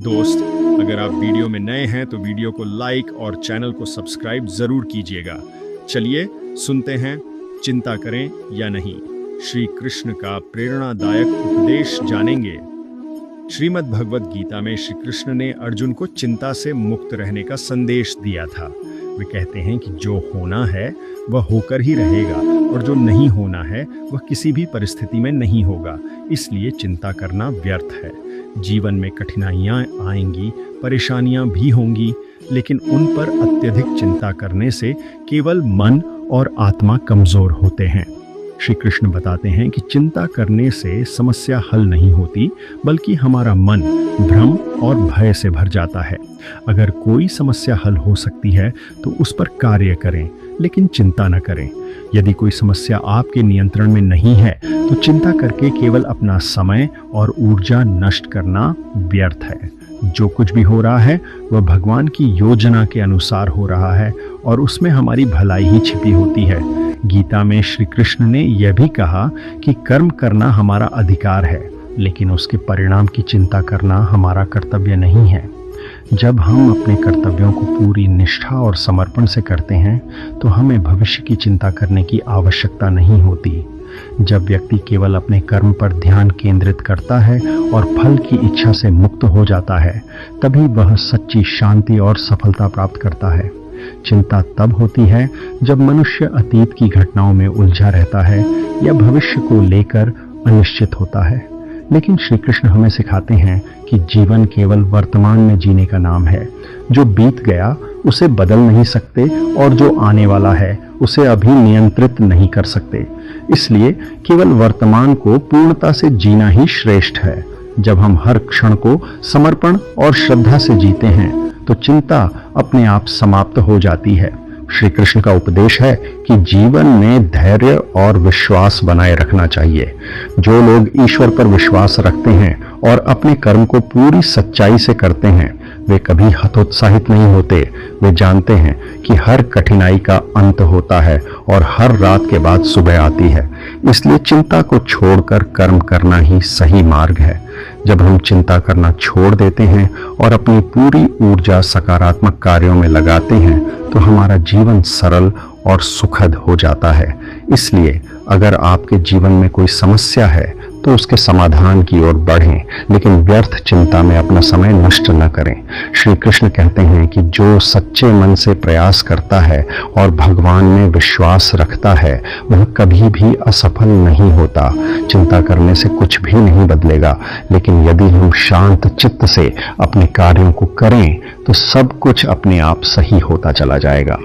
दोस्त, अगर आप वीडियो में नए हैं तो वीडियो को लाइक और चैनल को सब्सक्राइब जरूर कीजिएगा। चलिए सुनते हैं, चिंता करें या नहीं, श्री कृष्ण का प्रेरणादायक उपदेश जानेंगे। श्रीमद् भगवद गीता में श्री कृष्ण ने अर्जुन को चिंता से मुक्त रहने का संदेश दिया था। वे कहते हैं कि जो होना है वह होकर ही रहेगा और जो नहीं होना है वह किसी भी परिस्थिति में नहीं होगा, इसलिए चिंता करना व्यर्थ है। जीवन में कठिनाइयाँ आएंगी, परेशानियाँ भी होंगी, लेकिन उन पर अत्यधिक चिंता करने से केवल मन और आत्मा कमजोर होते हैं। श्री कृष्ण बताते हैं कि चिंता करने से समस्या हल नहीं होती, बल्कि हमारा मन भ्रम और भय से भर जाता है। अगर कोई समस्या हल हो सकती है तो उस पर कार्य करें, लेकिन चिंता न करें। यदि कोई समस्या आपके नियंत्रण में नहीं है तो चिंता करके केवल अपना समय और ऊर्जा नष्ट करना व्यर्थ है। जो कुछ भी हो रहा है वह भगवान की योजना के अनुसार हो रहा है और उसमें हमारी भलाई ही छिपी होती है। गीता में श्री कृष्ण ने यह भी कहा कि कर्म करना हमारा अधिकार है, लेकिन उसके परिणाम की चिंता करना हमारा कर्तव्य नहीं है। जब हम अपने कर्तव्यों को पूरी निष्ठा और समर्पण से करते हैं तो हमें भविष्य की चिंता करने की आवश्यकता नहीं होती। जब व्यक्ति केवल अपने कर्म पर ध्यान केंद्रित करता है और फल की इच्छा से मुक्त हो जाता है, तभी वह सच्ची शांति और सफलता प्राप्त करता है। चिंता तब होती है जब मनुष्य अतीत की घटनाओं में उलझा रहता है या भविष्य को लेकर अनिश्चित होता है। लेकिन श्री कृष्ण हमें सिखाते हैं कि जीवन केवल वर्तमान में जीने का नाम है। जो बीत गया उसे बदल नहीं सकते और जो आने वाला है उसे अभी नियंत्रित नहीं कर सकते। इसलिए केवल वर्तमान को पूर्णता से जीना ही श्रेष्ठ है। जब हम हर क्षण को समर्पण और श्रद्धा से जीते हैं तो चिंता अपने आप समाप्त हो जाती है। श्री कृष्ण का उपदेश है कि जीवन में धैर्य और विश्वास बनाए रखना चाहिए। जो लोग ईश्वर पर विश्वास रखते हैं और अपने कर्म को पूरी सच्चाई से करते हैं, वे कभी हतोत्साहित नहीं होते। वे जानते हैं कि हर कठिनाई का अंत होता है और हर रात के बाद सुबह आती है। इसलिए चिंता को छोड़कर कर्म करना ही सही मार्ग है। जब हम चिंता करना छोड़ देते हैं और अपनी पूरी ऊर्जा सकारात्मक कार्यों में लगाते हैं तो हमारा जीवन सरल और सुखद हो जाता है। इसलिए अगर आपके जीवन में कोई समस्या है तो उसके समाधान की ओर बढ़ें, लेकिन व्यर्थ चिंता में अपना समय नष्ट न करें। श्री कृष्ण कहते हैं कि जो सच्चे मन से प्रयास करता है और भगवान में विश्वास रखता है वह कभी भी असफल नहीं होता। चिंता करने से कुछ भी नहीं बदलेगा, लेकिन यदि हम शांत चित्त से अपने कार्यों को करें तो सब कुछ अपने आप सही होता चला जाएगा।